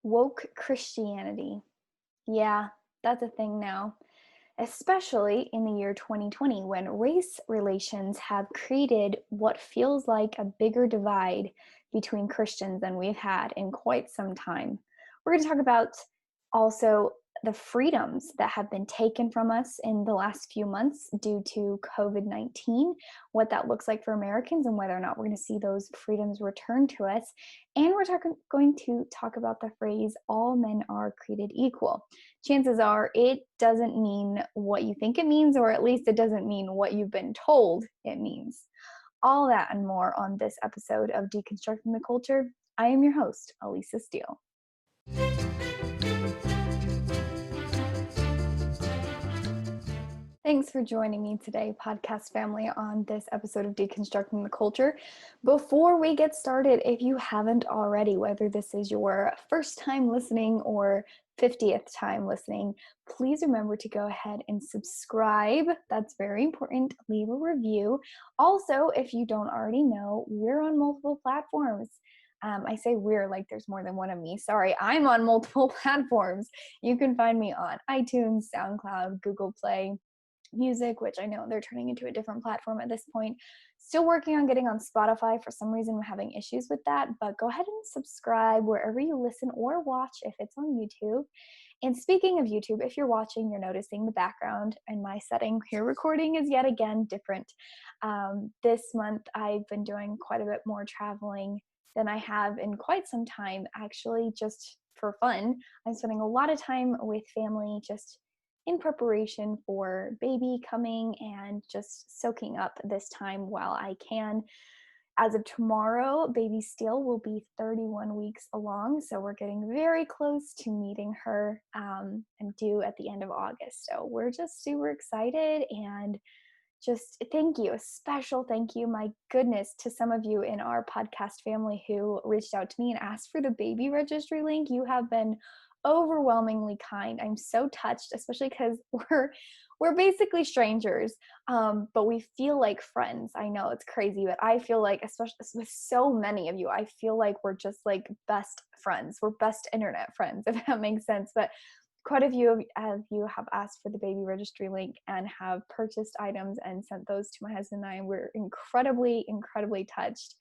Woke Christianity. Yeah, that's a thing now, especially in the year 2020 when race relations have created what feels like a bigger divide between Christians than we've had in quite some time. We're going to talk about also the freedoms that have been taken from us in the last few months due to COVID-19, what that looks like for Americans, and whether or not we're going to see those freedoms returned to us. And we're going to talk about the phrase, all men are created equal. Chances are it doesn't mean what you think it means, or at least it doesn't mean what you've been told it means. All that and more on this episode of Deconstructing the Culture. I am your host, Elisa Steele. Thanks for joining me today, podcast family, on this episode of Deconstructing the Culture. Before we get started, if you haven't already, whether this is your first time listening or 50th time listening, please remember to go ahead and subscribe. That's very important. Leave a review. Also, if you don't already know, we're on multiple platforms. I say we're like there's more than one of me. Sorry, I'm on multiple platforms. You can find me on iTunes, SoundCloud, Google Play, Music, which I know they're turning into a different platform at this point. Still working on getting on Spotify. For some reason, we're having issues with that, but go ahead and subscribe wherever you listen or watch if it's on YouTube. And speaking of YouTube, if you're watching, you're noticing the background and my setting here recording is yet again different. This month, I've been doing quite a bit more traveling than I have in quite some time, actually, just for fun. I'm spending a lot of time with family, just in preparation for baby coming and just soaking up this time while I can. As of tomorrow, baby Steele will be 31 weeks along, so we're getting very close to meeting her and due at the end of August. So we're just super excited, and just thank you, a special thank you, my goodness, to some of you in our podcast family who reached out to me and asked for the baby registry link. You have been overwhelmingly kind. I'm so touched, especially because we're basically strangers, but we feel like friends. I know it's crazy, but I feel like, especially with so many of you, I feel like we're just like best friends. We're best internet friends, if that makes sense. But quite a few of you have asked for the baby registry link and have purchased items and sent those to my husband and I. We're incredibly, incredibly touched.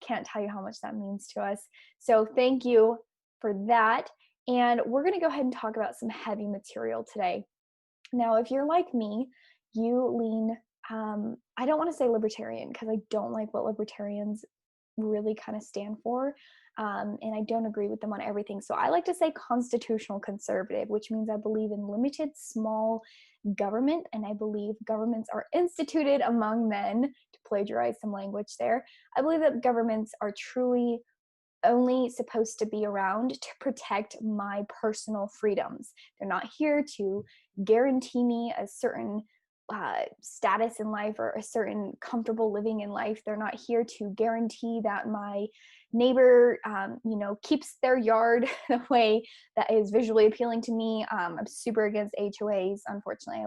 Can't tell you how much that means to us. So thank you for that. And we're going to go ahead and talk about some heavy material today. Now, if you're like me, you lean, I don't want to say libertarian because I don't like what libertarians really kind of stand for. And I don't agree with them on everything. So I like to say constitutional conservative, which means I believe in limited small government, and I believe governments are instituted among men, to plagiarize some language there. I believe that governments are truly only supposed to be around to protect my personal freedoms. They're not here to guarantee me a certain status in life or a certain comfortable living in life. They're not here to guarantee that my neighbor, keeps their yard the way that is visually appealing to me. I'm super against HOAs. Unfortunately,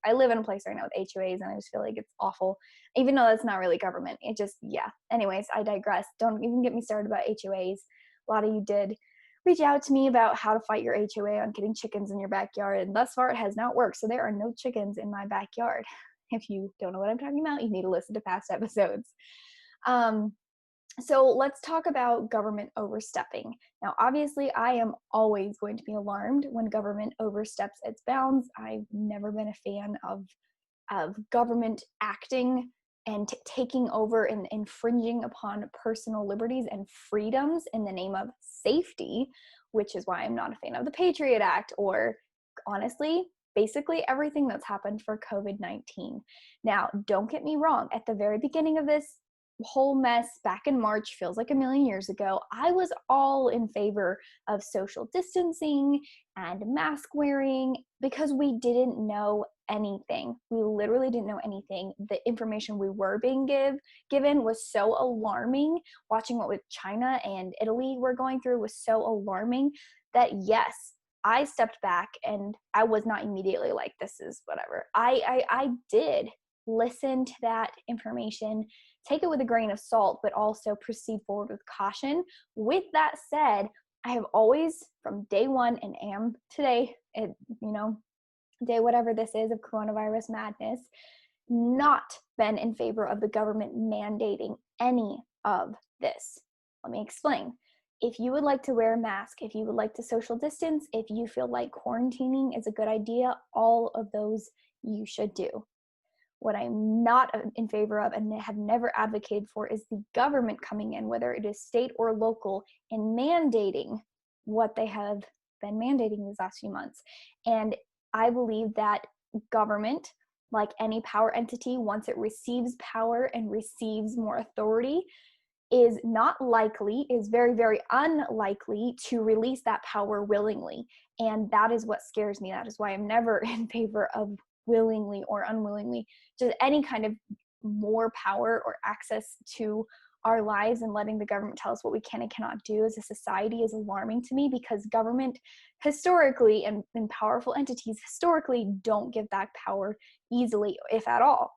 I live in a place right now with HOAs, and I just feel like it's awful, even though that's not really government. It just, yeah. Anyways, I digress. Don't even get me started about HOAs. A lot of you did reach out to me about how to fight your HOA on getting chickens in your backyard, and thus far it has not worked. So there are no chickens in my backyard. If you don't know what I'm talking about, you need to listen to past episodes. So let's talk about government overstepping. Now, obviously, I am always going to be alarmed when government oversteps its bounds. I've never been a fan of government acting and taking over and infringing upon personal liberties and freedoms in the name of safety, which is why I'm not a fan of the Patriot Act or, honestly, basically everything that's happened for COVID-19. Now, don't get me wrong, at the very beginning of this whole mess back in March, feels like a million years ago, I was all in favor of social distancing and mask wearing because we didn't know anything. We literally didn't know anything. The information we were being given was so alarming. Watching what China and Italy were going through was so alarming that yes, I stepped back and I was not immediately like, this is whatever. I did listen to that information, take it with a grain of salt, but also proceed forward with caution. With that said, I have always, from day one and am today, day whatever this is of coronavirus madness, not been in favor of the government mandating any of this. Let me explain. If you would like to wear a mask, if you would like to social distance, if you feel like quarantining is a good idea, all of those you should do. What I'm not in favor of and have never advocated for is the government coming in, whether it is state or local, and mandating what they have been mandating these last few months. And I believe that government, like any power entity, once it receives power and receives more authority, is very, very unlikely to release that power willingly. And that is what scares me. That is why I'm never in favor of willingly or unwillingly, just any kind of more power or access to our lives and letting the government tell us what we can and cannot do as a society is alarming to me, because government historically and powerful entities historically don't give back power easily, if at all.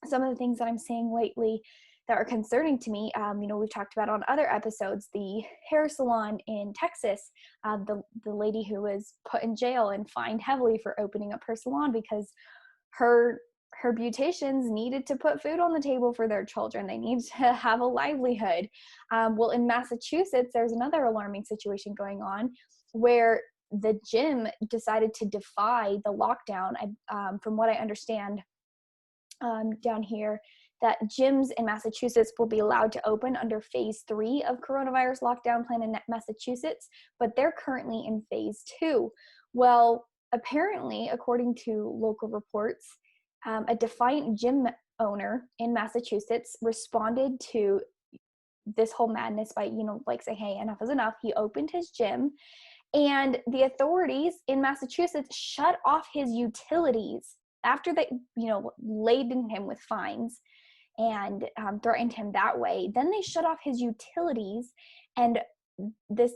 Some of the things that I'm seeing lately that are concerning to me, we've talked about on other episodes, the hair salon in Texas, the lady who was put in jail and fined heavily for opening up her salon because her beauticians needed to put food on the table for their children. They need to have a livelihood. Well, in Massachusetts, there's another alarming situation going on where the gym decided to defy the lockdown. From what I understand, down here, that gyms in Massachusetts will be allowed to open under phase 3 of coronavirus lockdown plan in Massachusetts, but they're currently in phase 2. Well, apparently, according to local reports, a defiant gym owner in Massachusetts responded to this whole madness by, saying, hey, enough is enough. He opened his gym, and the authorities in Massachusetts shut off his utilities after they, laden him with fines and threatened him that way. Then they shut off his utilities, and this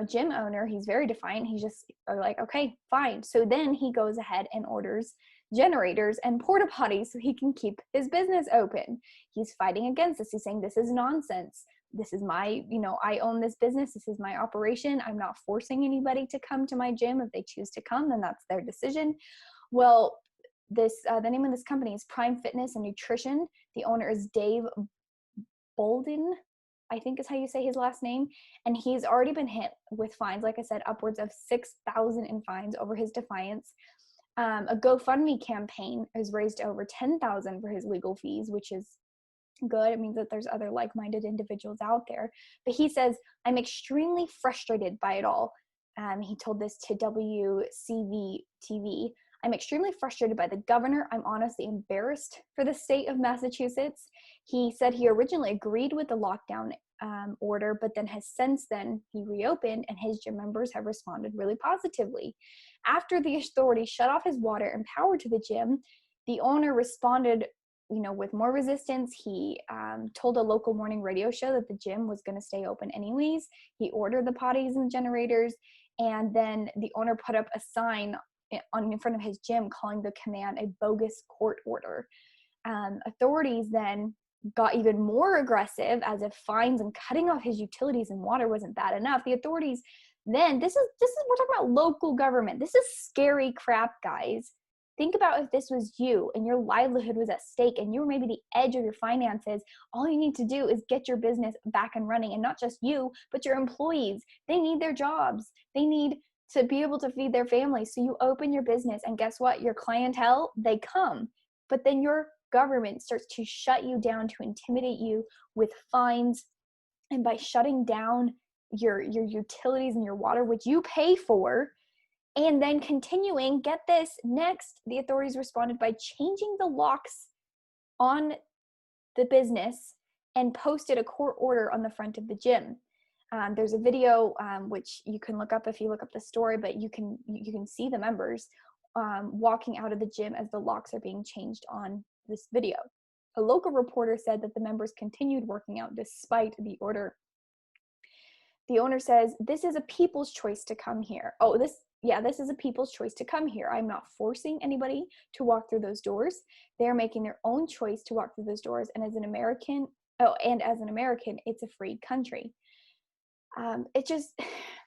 gym owner, he's very defiant. He's just like, okay, fine. So then he goes ahead and orders generators and porta potties so he can keep his business open. He's fighting against this. He's saying, this is nonsense. This is my, I own this business. This is my operation. I'm not forcing anybody to come to my gym. If they choose to come, then that's their decision. Well, the name of this company is Prime Fitness and Nutrition. The owner is Dave Bolden, I think is how you say his last name. And he's already been hit with fines, like I said, upwards of $6,000 in fines over his defiance. A GoFundMe campaign has raised over $10,000 for his legal fees, which is good. It means that there's other like-minded individuals out there. But he says, I'm extremely frustrated by it all. He told this to WCV TV. I'm extremely frustrated by the governor. I'm honestly embarrassed for the state of Massachusetts. He said he originally agreed with the lockdown order, but then has since then he reopened, and his gym members have responded really positively. After the authorities shut off his water and power to the gym, the owner responded with more resistance. He told a local morning radio show that the gym was going to stay open anyways. He ordered the potties and generators, and then the owner put up a sign in front of his gym calling the command a bogus court order. Authorities then got even more aggressive, as if fines and cutting off his utilities and water wasn't bad enough. The authorities then, this is we're talking about local government. This is scary crap, guys. Think about if this was you and your livelihood was at stake and you were maybe the edge of your finances. All you need to do is get your business back and running, and not just you, but your employees. They need their jobs. They need to be able to feed their families. So you open your business, and guess what? Your clientele, they come. But then your government starts to shut you down, to intimidate you with fines. And by shutting down your utilities and your water, which you pay for, and then continuing, get this, next, the authorities responded by changing the locks on the business and posted a court order on the front of the gym. There's a video which you can look up if you look up the story, but you can see the members walking out of the gym as the locks are being changed on this video. A local reporter said that the members continued working out despite the order. The owner says, this is a people's choice to come here. This is a people's choice to come here. I'm not forcing anybody to walk through those doors. They're making their own choice to walk through those doors. And as an American, it's a free country. It just,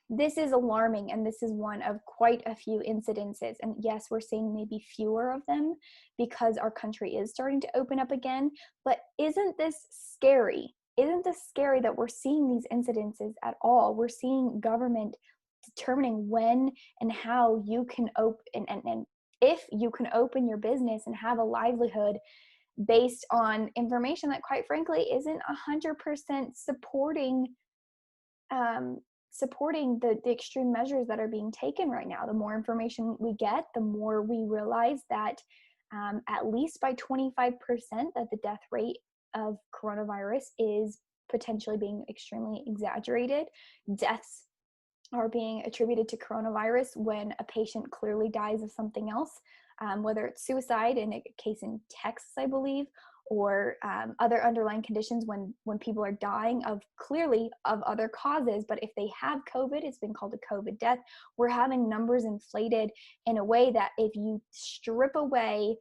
this is alarming, and this is one of quite a few incidences. And yes, we're seeing maybe fewer of them because our country is starting to open up again. But isn't this scary? Isn't this scary that we're seeing these incidences at all? We're seeing government determining when and how you can open, and if you can open your business and have a livelihood based on information that, quite frankly, isn't 100% um, supporting the extreme measures that are being taken right now. The more information we get, the more we realize that at least by 25% that the death rate of coronavirus is potentially being extremely exaggerated. Deaths are being attributed to coronavirus when a patient clearly dies of something else, whether it's suicide in a case in Texas, I believe, or other underlying conditions when people are dying of clearly of other causes. But if they have COVID, it's been called a COVID death. We're having numbers inflated in a way that if you strip away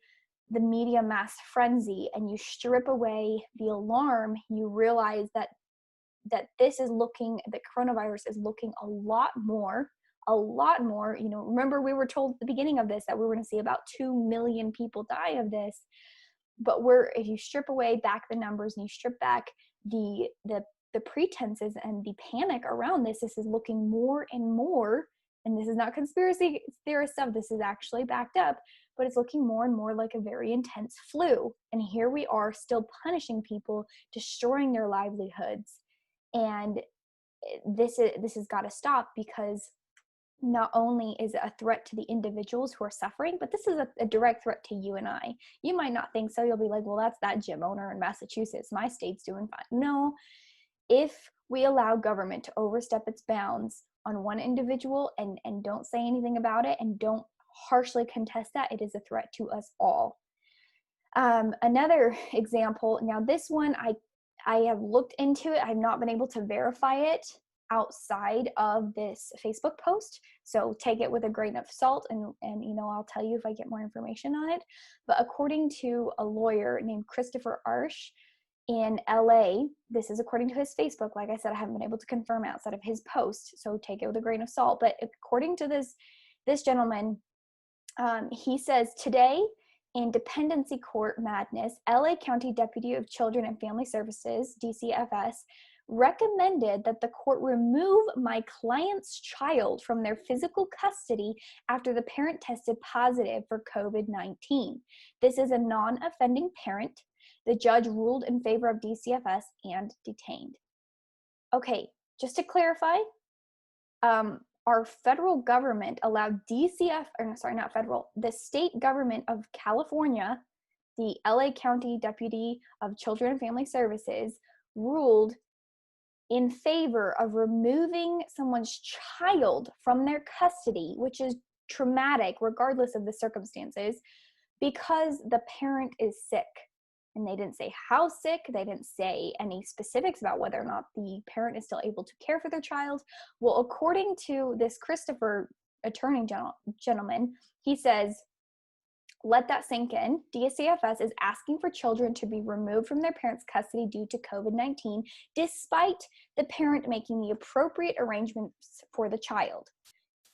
the media mass frenzy and you strip away the alarm, you realize that the coronavirus is looking a lot more. Remember, we were told at the beginning of this that we were going to see about 2 million people die of this. But if you strip away back the numbers and you strip back the pretenses and the panic around this is looking more and more, and this is not conspiracy theorist stuff, this is actually backed up, but it's looking more and more like a very intense flu. And here we are still punishing people, destroying their livelihoods. And this has got to stop, because not only is it a threat to the individuals who are suffering, but this is a direct threat to you and I. You might not think so. You'll be like, well, that's that gym owner in Massachusetts. My state's doing fine. No, if we allow government to overstep its bounds on one individual and don't say anything about it and don't harshly contest that, it is a threat to us all. Another example, now this one, I have looked into it. I've not been able to verify it outside of this Facebook post, so take it with a grain of salt, and I'll tell you if I get more information on it. But according to a lawyer named Christopher Arsh in LA, this is according to his Facebook. Like I said, I haven't been able to confirm outside of his post, so take it with a grain of salt. But according to this gentleman, he says, today in dependency court madness, LA County Deputy of Children and Family Services, DCFS, recommended that the court remove my client's child from their physical custody after the parent tested positive for COVID-19. This is a non-offending parent. The judge ruled in favor of DCFS and detained. Okay, just to clarify, our federal government allowed the state government of California, the LA County Deputy of Children and Family Services, ruled in favor of removing someone's child from their custody, which is traumatic regardless of the circumstances, because the parent is sick. And they didn't say how sick, they didn't say any specifics about whether or not the parent is still able to care for their child. Well, according to this Christopher attorney gentleman, he says, let that sink in. DCFS is asking for children to be removed from their parents' custody due to COVID-19, despite the parent making the appropriate arrangements for the child.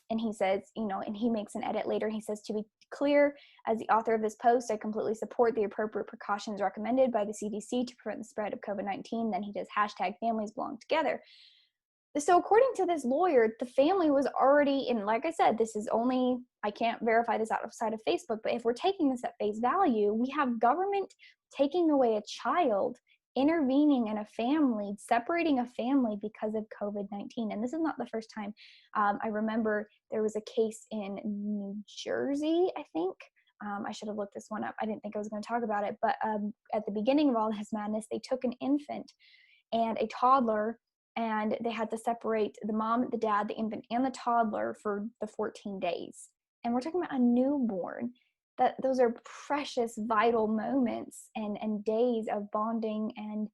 And he says, and he makes an edit later. He says, to be clear, as the author of this post, I completely support the appropriate precautions recommended by the CDC to prevent the spread of COVID-19. Then he does #families belong together. So according to this lawyer, the family was already in, like I said, this is only, I can't verify this outside of Facebook, but if we're taking this at face value, we have government taking away a child, intervening in a family, separating a family because of COVID-19. And this is not the first time. I remember there was a case in New Jersey, I think. I should have looked this one up. I didn't think I was going to talk about it. But at the beginning of all this madness, they took an infant and a toddler, and they had to separate the mom, the dad, the infant, and the toddler for the 14 days. And we're talking about a newborn. Those are precious, vital moments and days of bonding, and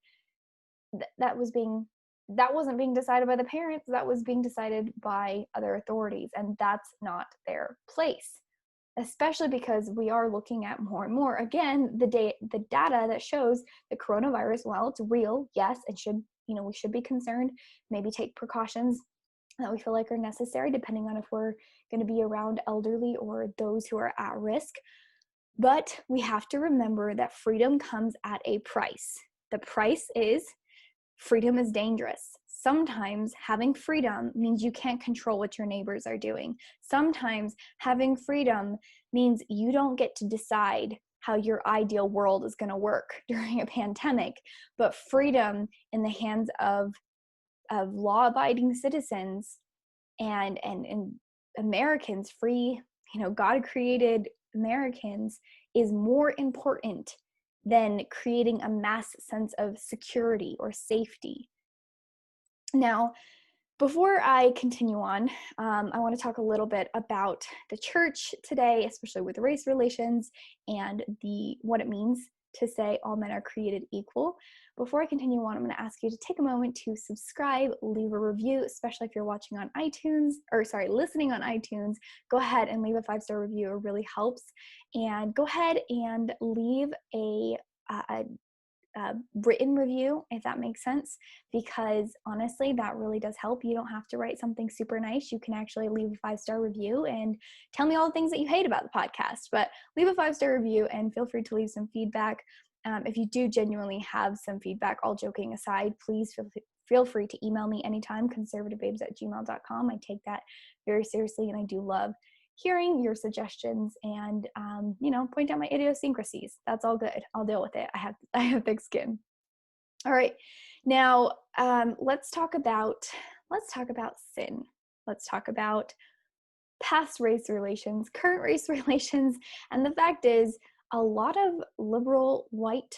that wasn't being decided by the parents. That was being decided by other authorities, and that's not their place. Especially because we are looking at more and more, again, the data that shows the coronavirus, while it's real, yes, and should we should be concerned, maybe take precautions that we feel like are necessary, depending on if we're going to be around elderly or those who are at risk. But we have to remember that freedom comes at a price. The price is freedom is dangerous. Sometimes having freedom means you can't control what your neighbors are doing. Sometimes having freedom means you don't get to decide how your ideal world is going to work during a pandemic. But freedom in the hands of law-abiding citizens and Americans, free, God-created Americans, is more important than creating a mass sense of security or safety. Now, before I continue on, I want to talk a little bit about the church today, especially with race relations and what it means to say all men are created equal. Before I continue on, I'm going to ask you to take a moment to subscribe, leave a review, especially if you're watching on iTunes, listening on iTunes. Go ahead and leave a 5-star review. It really helps. And go ahead and leave a written review, if that makes sense, because honestly, that really does help. You don't have to write something super nice. You can actually leave a 5-star review and tell me all the things that you hate about the podcast, but leave a 5-star review and feel free to leave some feedback. If you do genuinely have some feedback, all joking aside, please feel free to email me anytime, conservativebabes@gmail.com. I take that very seriously, and I do love hearing your suggestions and, point out my idiosyncrasies. That's all good. I'll deal with it. I have thick skin. All right. Now, let's talk about sin. Let's talk about past race relations, current race relations. And the fact is, a lot of liberal white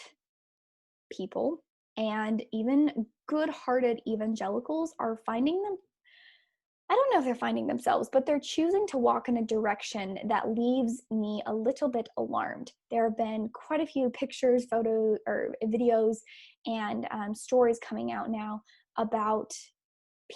people and even good-hearted evangelicals are finding them, I don't know if they're finding themselves, but they're choosing to walk in a direction that leaves me a little bit alarmed. There have been quite a few pictures, photos, or videos, and stories coming out now about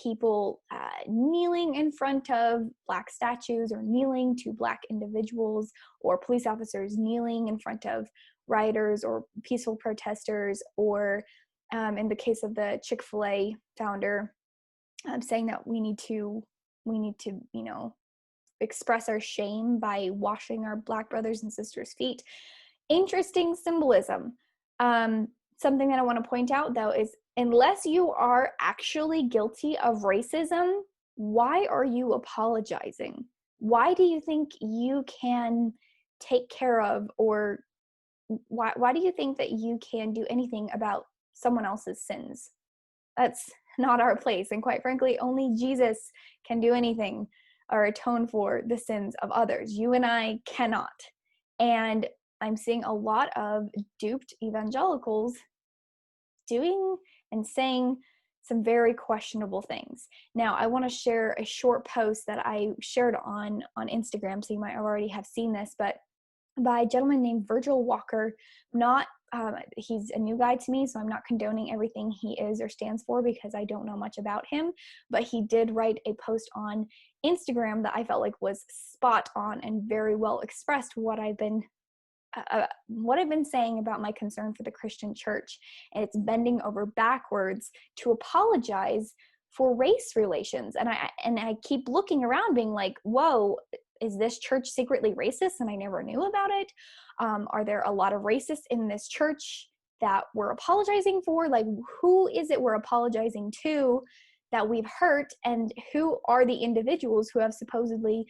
people kneeling in front of Black statues, or kneeling to Black individuals, or police officers kneeling in front of rioters or peaceful protesters, or in the case of the Chick-fil-A founder, saying that we need to express our shame by washing our Black brothers and sisters' feet. Interesting symbolism. Something that I want to point out, though, is unless you are actually guilty of racism, why are you apologizing? Why do you think you can take care of, or why do you think that you can do anything about someone else's sins? That's not our place. And quite frankly, only Jesus can do anything or atone for the sins of others. You and I cannot. And I'm seeing a lot of duped evangelicals doing and saying some very questionable things. Now, I want to share a short post that I shared on Instagram, so you might already have seen this, but by a gentleman named Virgil Walker. He's a new guy to me, so I'm not condoning everything he is or stands for because I don't know much about him, but he did write a post on Instagram that I felt like was spot on and very well expressed what I've been saying about my concern for the Christian church. And it's bending over backwards to apologize for race relations. And I keep looking around being like, whoa, is this church secretly racist and I never knew about it? Are there a lot of racists in this church that we're apologizing for? Like, who is it we're apologizing to that we've hurt? And who are the individuals who have supposedly,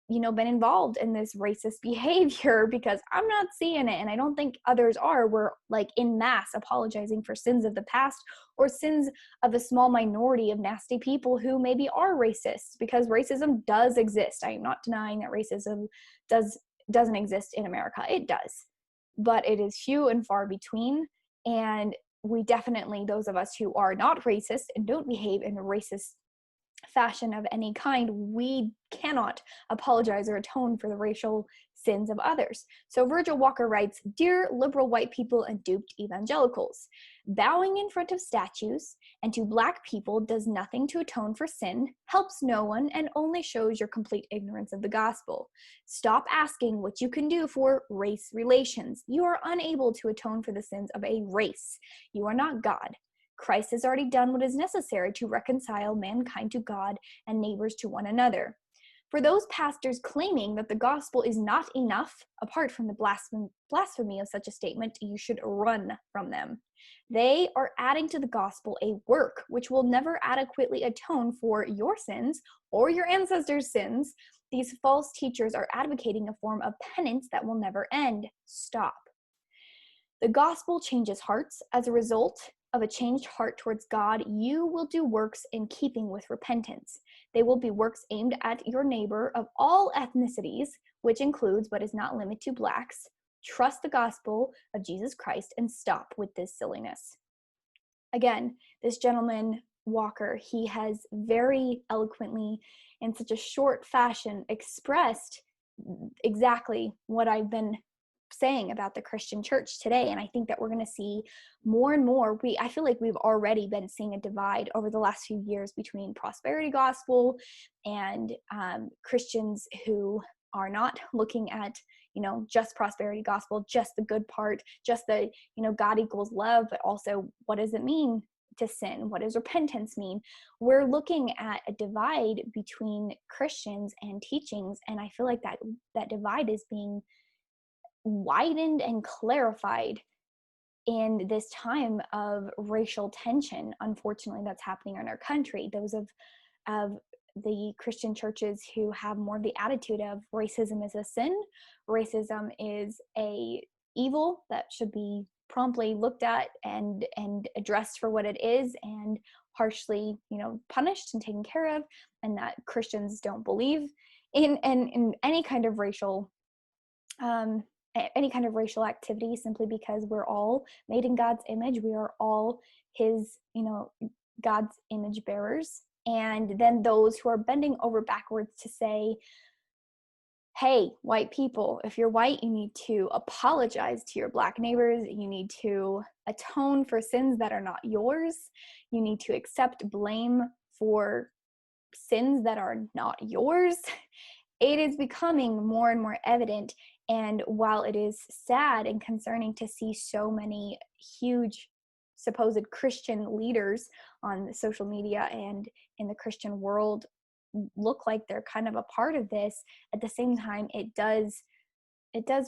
been involved in this racist behavior? Because I'm not seeing it, and I don't think others are. We're like in mass apologizing for sins of the past or sins of a small minority of nasty people who maybe are racist, because racism does exist. I am not denying that racism doesn't exist in America. It does, but it is few and far between. And we definitely, those of us who are not racist and don't behave in a racist fashion of any kind, we cannot apologize or atone for the racial sins of others. So Virgil Walker writes, "Dear liberal white people and duped evangelicals, bowing in front of statues and to Black people does nothing to atone for sin, helps no one, and only shows your complete ignorance of the gospel. Stop asking what you can do for race relations. You are unable to atone for the sins of a race. You are not God. Christ has already done what is necessary to reconcile mankind to God and neighbors to one another. For those pastors claiming that the gospel is not enough, apart from the blasphemy of such a statement, you should run from them. They are adding to the gospel a work which will never adequately atone for your sins or your ancestors' sins. These false teachers are advocating a form of penance that will never end. Stop. The gospel changes hearts. As a result of a changed heart towards God, you will do works in keeping with repentance. They will be works aimed at your neighbor of all ethnicities, which includes but is not limited to Blacks. Trust the gospel of Jesus Christ and stop with this silliness. Again, this gentleman, Walker, he has very eloquently, in such a short fashion, expressed exactly what I've been saying about the Christian church today. And I think that we're going to see more and more. I feel like we've already been seeing a divide over the last few years between prosperity gospel and Christians who are not looking at, just prosperity gospel, just the good part, just the, God equals love, but also what does it mean to sin? What does repentance mean? We're looking at a divide between Christians and teachings, and I feel like that divide is being widened and clarified in this time of racial tension, unfortunately, that's happening in our country. Those of the Christian churches who have more of the attitude of racism is a sin, racism is a evil that should be promptly looked at and addressed for what it is and harshly, punished and taken care of, and that Christians don't believe in any kind of racial activity, simply because we're all made in God's image. We are all his, God's image bearers. And then those who are bending over backwards to say, hey, white people, if you're white, you need to apologize to your Black neighbors. You need to atone for sins that are not yours. You need to accept blame for sins that are not yours. It is becoming more and more evident. And while it is sad and concerning to see so many huge supposed Christian leaders on social media and in the Christian world look like they're kind of a part of this, at the same time, it does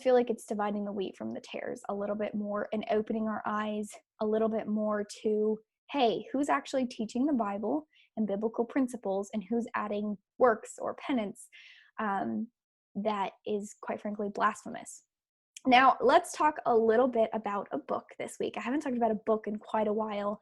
feel like it's dividing the wheat from the tares a little bit more and opening our eyes a little bit more to, hey, who's actually teaching the Bible and biblical principles, and who's adding works or penance that is, quite frankly, blasphemous. Now, let's talk a little bit about a book this week. I haven't talked about a book in quite a while,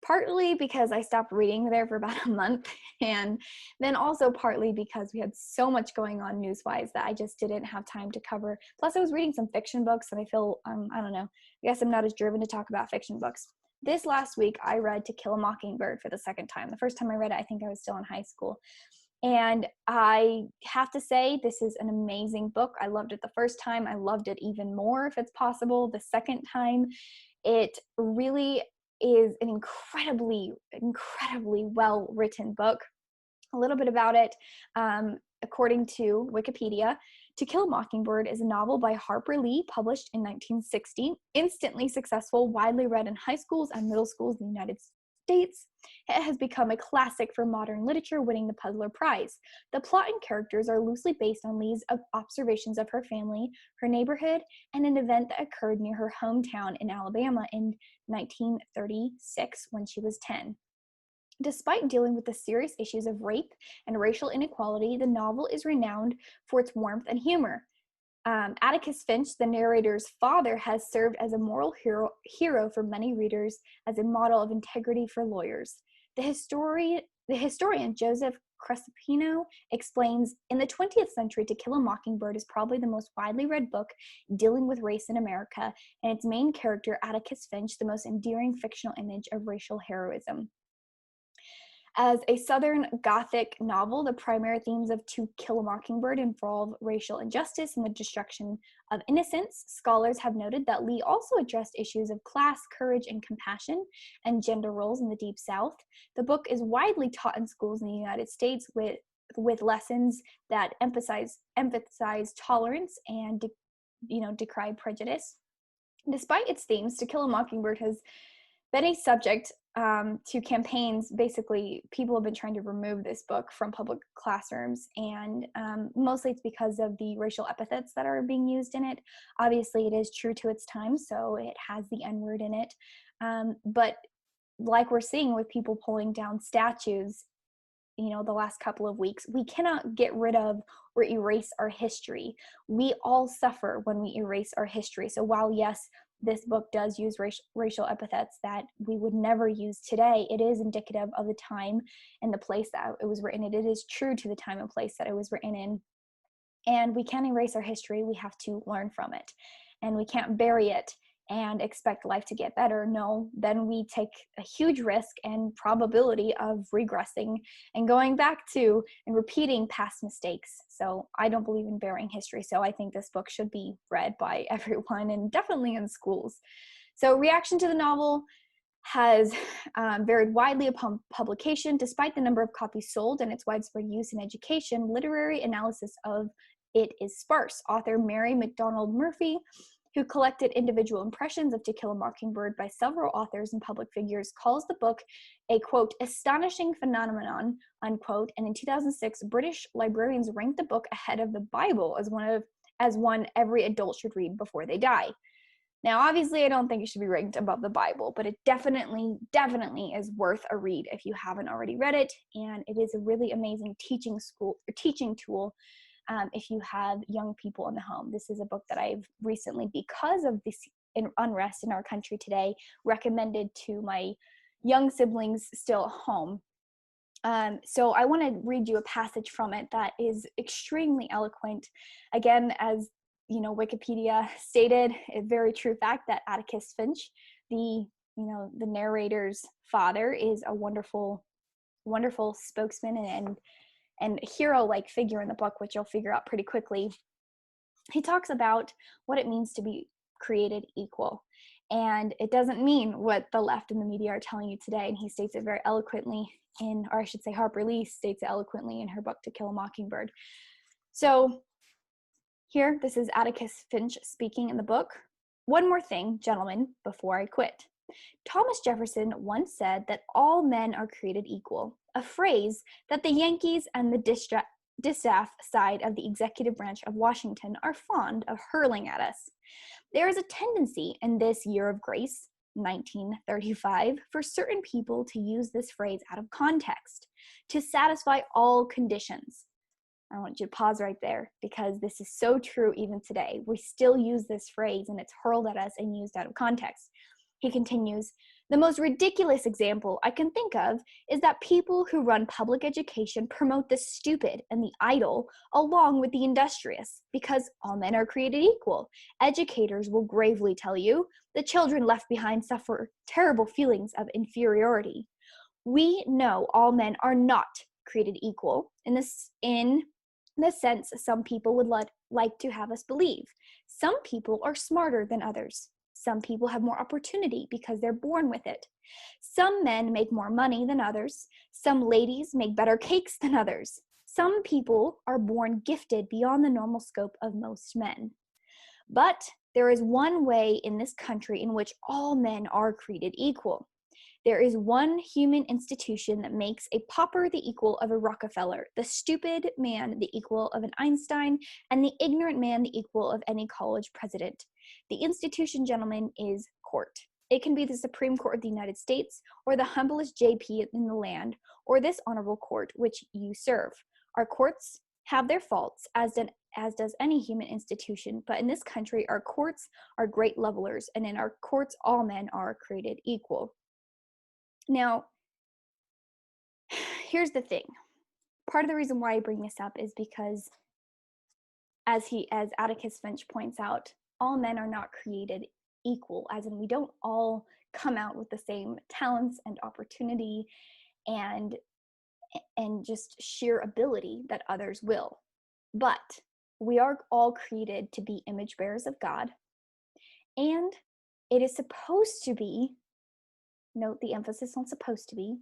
partly because I stopped reading there for about a month, and then also partly because we had so much going on news-wise that I just didn't have time to cover. Plus, I was reading some fiction books, and I feel, I don't know, I guess I'm not as driven to talk about fiction books. This last week, I read To Kill a Mockingbird for the second time. The first time I read it, I think I was still in high school. And I have to say, this is an amazing book. I loved it the first time. I loved it even more, if it's possible, the second time. It really is an incredibly, incredibly well-written book. A little bit about it. According to Wikipedia, To Kill a Mockingbird is a novel by Harper Lee, published in 1960, instantly successful, widely read in high schools and middle schools in the United States. It has become a classic for modern literature, winning the Puzzler Prize. The plot and characters are loosely based on Lee's observations of her family, her neighborhood, and an event that occurred near her hometown in Alabama in 1936 when she was 10. Despite dealing with the serious issues of rape and racial inequality, the novel is renowned for its warmth and humor. Atticus Finch, the narrator's father, has served as a moral hero for many readers, as a model of integrity for lawyers. The historian Joseph Cresapino explains, in the 20th century, To Kill a Mockingbird is probably the most widely read book dealing with race in America, and its main character, Atticus Finch, the most endearing fictional image of racial heroism. As a Southern Gothic novel, the primary themes of To Kill a Mockingbird involve racial injustice and the destruction of innocence. Scholars have noted that Lee also addressed issues of class, courage, and compassion, and gender roles in the Deep South. The book is widely taught in schools in the United States with lessons that emphasize tolerance and decry prejudice. Despite its themes, To Kill a Mockingbird has been a subject to campaigns. Basically, people have been trying to remove this book from public classrooms, and mostly it's because of the racial epithets that are being used in it. Obviously, it is true to its time, so it has the N-word in it. But like we're seeing with people pulling down statues, the last couple of weeks, we cannot get rid of or erase our history. We all suffer when we erase our history. So while, yes, this book does use racial epithets that we would never use today, it is indicative of the time and the place that it was written in. It is true to the time and place that it was written in. And we can't erase our history. We have to learn from it. And we can't bury it and expect life to get better. No, then we take a huge risk and probability of regressing and going back to and repeating past mistakes. So I don't believe in burying history. So I think this book should be read by everyone, and definitely in schools. So reaction to the novel has varied widely upon publication. Despite the number of copies sold and its widespread use in education, literary analysis of it is sparse. Author Mary McDonald Murphy, who collected individual impressions of To Kill a Mockingbird by several authors and public figures, calls the book a, quote, astonishing phenomenon, unquote. And in 2006, British librarians ranked the book ahead of the Bible as one every adult should read before they die. Now, obviously, I don't think it should be ranked above the Bible, but it definitely is worth a read if you haven't already read it. And it is a really amazing teaching tool if you have young people in the home. This is a book that I've recently, because of this unrest in our country today, recommended to my young siblings still at home. So I want to read you a passage from it that is extremely eloquent. Again, as Wikipedia stated, a very true fact that Atticus Finch, the narrator's father, is a wonderful spokesman and hero-like figure in the book, which you'll figure out pretty quickly. He talks about what it means to be created equal. And it doesn't mean what the left and the media are telling you today. And he states it very eloquently Harper Lee states it eloquently in her book, To Kill a Mockingbird. So here, this is Atticus Finch speaking in the book. One more thing, gentlemen, before I quit. Thomas Jefferson once said that all men are created equal, a phrase that the Yankees and the distaff side of the executive branch of Washington are fond of hurling at us. There is a tendency in this year of grace, 1935, for certain people to use this phrase out of context, to satisfy all conditions. I want you to pause right there, because this is so true even today. We still use this phrase, and it's hurled at us and used out of context. He continues, the most ridiculous example I can think of is that people who run public education promote the stupid and the idle along with the industrious, because all men are created equal. Educators will gravely tell you the children left behind suffer terrible feelings of inferiority. We know all men are not created equal in the sense some people would like to have us believe. Some people are smarter than others. Some people have more opportunity because they're born with it. Some men make more money than others. Some ladies make better cakes than others. Some people are born gifted beyond the normal scope of most men. But there is one way in this country in which all men are created equal. There is one human institution that makes a pauper the equal of a Rockefeller, the stupid man the equal of an Einstein, and the ignorant man the equal of any college president. The institution, gentlemen, is court. It can be the Supreme Court of the United States, or the humblest JP in the land, or this honorable court which you serve. Our courts have their faults, as does any human institution, but in this country, our courts are great levelers, and in our courts, all men are created equal. Now, here's the thing. Part of the reason why I bring this up is because, as Atticus Finch points out, all men are not created equal, as in we don't all come out with the same talents and opportunity and just sheer ability that others will. But we are all created to be image bearers of God, and it is supposed to be, note the emphasis on supposed to be,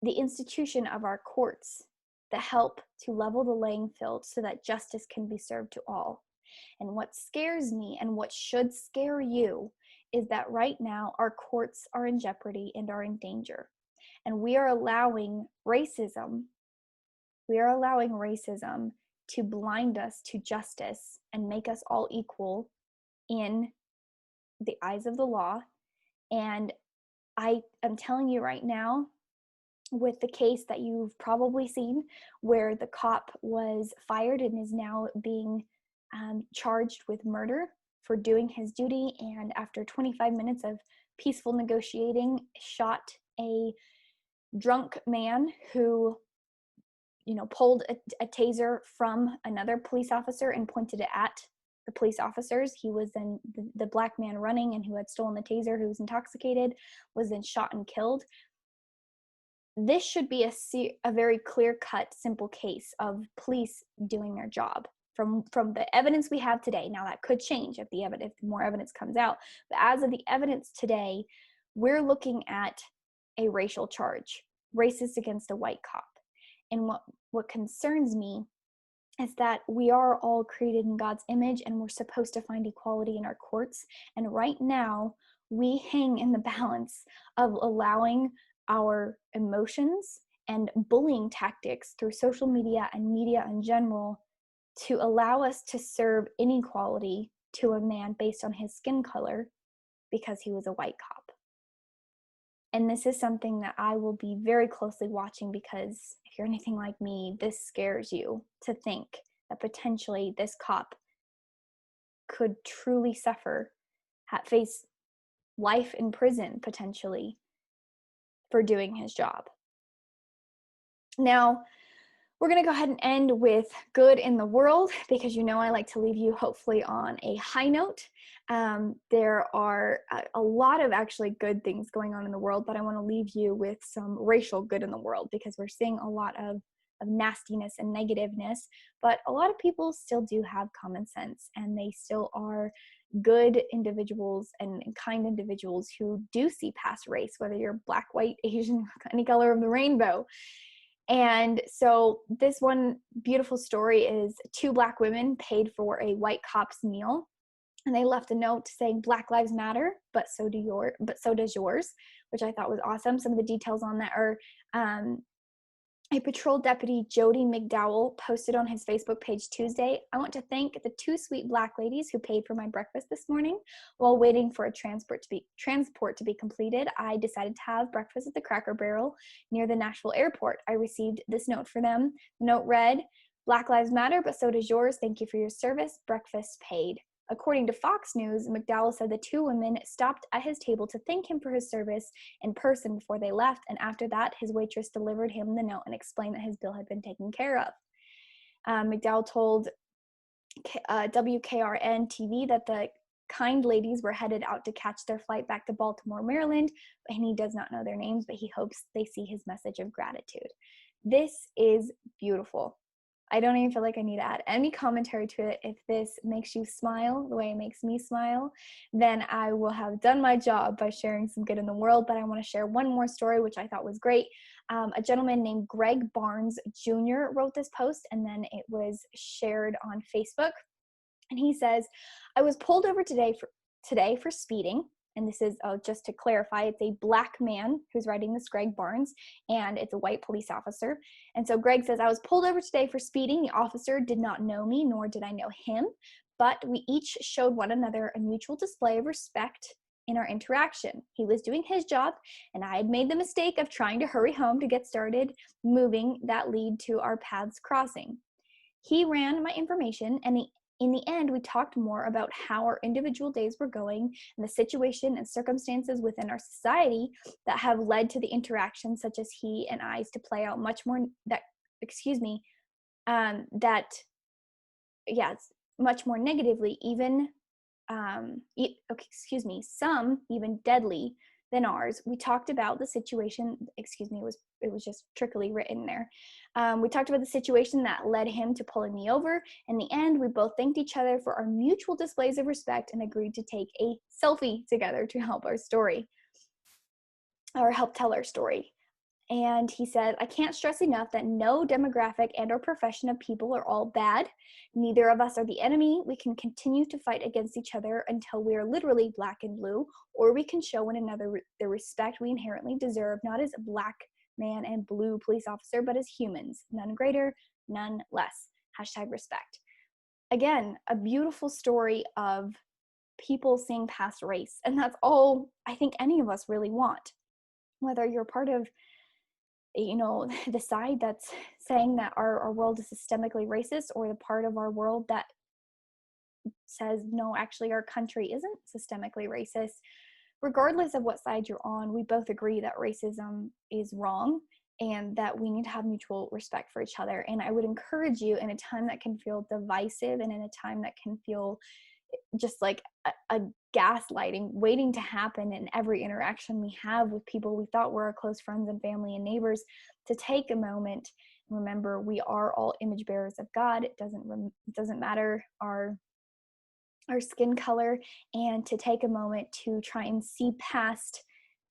the institution of our courts that help to level the playing field so that justice can be served to all. And what scares me, and what should scare you, is that right now our courts are in jeopardy and are in danger. And we are allowing racism to blind us to justice and make us all equal in the eyes of the law. And I am telling you right now, with the case that you've probably seen where the cop was fired and is now being charged with murder for doing his duty, and after 25 minutes of peaceful negotiating, shot a drunk man who pulled a taser from another police officer and pointed it at the police officers. He was then the black man running and who had stolen the taser, who was intoxicated, was then shot and killed. This should be a very clear-cut, simple case of police doing their job from the evidence we have today. Now that could change if more evidence comes out, but as of the evidence today, we're looking at a racial charge, racist against a white cop. And what concerns me is that we are all created in God's image and we're supposed to find equality in our courts. And right now, we hang in the balance of allowing our emotions and bullying tactics through social media and media in general to allow us to serve inequality to a man based on his skin color because he was a white cop. And this is something that I will be very closely watching, because if you're anything like me, this scares you to think that potentially this cop could truly suffer, face life in prison potentially for doing his job. Now, we're going to go ahead and end with good in the world, because I like to leave you hopefully on a high note. There are a lot of actually good things going on in the world, but I want to leave you with some racial good in the world, because we're seeing a lot of nastiness and negativeness, but a lot of people still do have common sense, and they still are good individuals and kind individuals who do see past race, whether you're black, white, Asian, any color of the rainbow. And so this one beautiful story is 2 black women paid for a white cop's meal, and they left a note saying Black Lives Matter, but so does yours, which I thought was awesome. Some of the details on that are a patrol deputy, Jody McDowell, posted on his Facebook page Tuesday, "I want to thank the 2 sweet black ladies who paid for my breakfast this morning. While waiting for a transport to be completed, I decided to have breakfast at the Cracker Barrel near the Nashville airport. I received this note for them. The note read, Black Lives Matter, but so does yours. Thank you for your service. Breakfast paid." According to Fox News, McDowell said the 2 women stopped at his table to thank him for his service in person before they left, and after that, his waitress delivered him the note and explained that his bill had been taken care of. McDowell told WKRN TV that the kind ladies were headed out to catch their flight back to Baltimore, Maryland, and he does not know their names, but he hopes they see his message of gratitude. This is beautiful. I don't even feel like I need to add any commentary to it. If this makes you smile the way it makes me smile, then I will have done my job by sharing some good in the world. But I want to share one more story, which I thought was great. A gentleman named Greg Barnes Jr. wrote this post, and then it was shared on Facebook. And he says, "I was pulled over today for speeding." And this is, just to clarify, it's a black man who's writing this, Greg Barnes, and it's a white police officer. And so Greg says, "I was pulled over today for speeding. The officer did not know me, nor did I know him, but we each showed one another a mutual display of respect in our interaction. He was doing his job, and I had made the mistake of trying to hurry home to get started moving that lead to our paths crossing. He ran my information, and in the end, we talked more about how our individual days were going and the situation and circumstances within our society that have led to the interactions such as he and I's to play out much more much more negatively, even some even deadly than ours. We talked about the situation, it was just trickily written there. We talked about the situation that led him to pulling me over. In the end, we both thanked each other for our mutual displays of respect and agreed to take a selfie together to help tell our story." And he said, I can't stress enough that no demographic and or profession of people are all bad. Neither of us are the enemy. We can continue to fight against each other until we are literally black and blue, or we can show one another the respect we inherently deserve, not as a black man and blue police officer, but as humans, none greater, none less. Hashtag respect. Again, a beautiful story of people seeing past race. And that's all I think any of us really want. Whether you're part of the side that's saying that our world is systemically racist, or the part of our world that says no, actually our country isn't systemically racist. Regardless of what side you're on, we both agree that racism is wrong and that we need to have mutual respect for each other. And I would encourage you, in a time that can feel divisive and in a time that can feel just like a gaslighting waiting to happen in every interaction we have with people we thought were our close friends and family and neighbors, to take a moment and remember we are all image bearers of God. It doesn't matter our skin color, and to take a moment to try and see past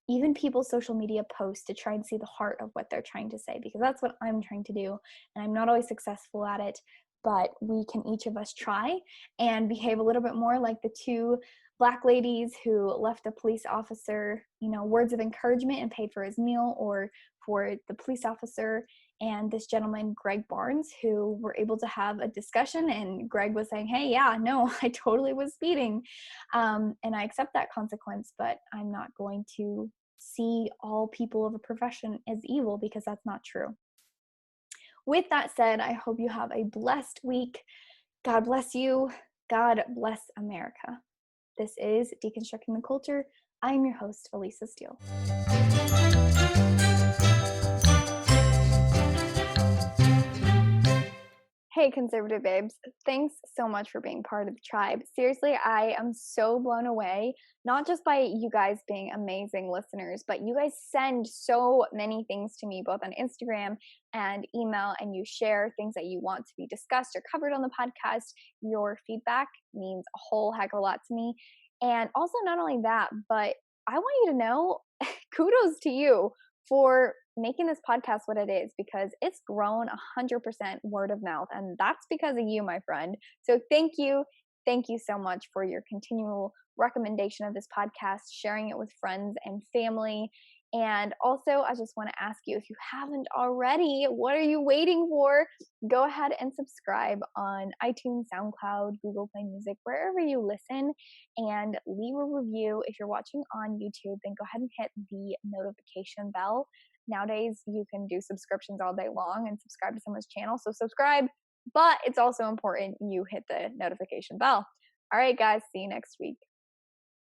even people's social media posts, to try and see the heart of what they're trying to say, because that's what I'm trying to do. And I'm not always successful at it, but we can each of us try and behave a little bit more like the two Black ladies who left a police officer, words of encouragement and paid for his meal, or for the police officer and this gentleman, Greg Barnes, who were able to have a discussion. And Greg was saying, hey, yeah, no, I totally was speeding. And I accept that consequence, but I'm not going to see all people of a profession as evil, because that's not true. With that said, I hope you have a blessed week. God bless you. God bless America. This is Deconstructing the Culture. I'm your host, Elisa Steele. Hey, conservative babes. Thanks so much for being part of the tribe. Seriously, I am so blown away, not just by you guys being amazing listeners, but you guys send so many things to me, both on Instagram and email, and you share things that you want to be discussed or covered on the podcast. Your feedback means a whole heck of a lot to me. And also, not only that, but I want you to know, kudos to you for making this podcast what it is, because it's grown 100% word of mouth, and that's because of you, my friend. So thank you so much for your continual recommendation of this podcast, sharing it with friends and family. And also, I just want to ask you, if you haven't already, what are you waiting for? Go ahead and subscribe on iTunes, SoundCloud, Google Play Music, wherever you listen, and leave a review. If you're watching on YouTube, then go ahead and hit the notification bell. Nowadays, you can do subscriptions all day long and subscribe to someone's channel. So subscribe, but it's also important you hit the notification bell. All right, guys, see you next week.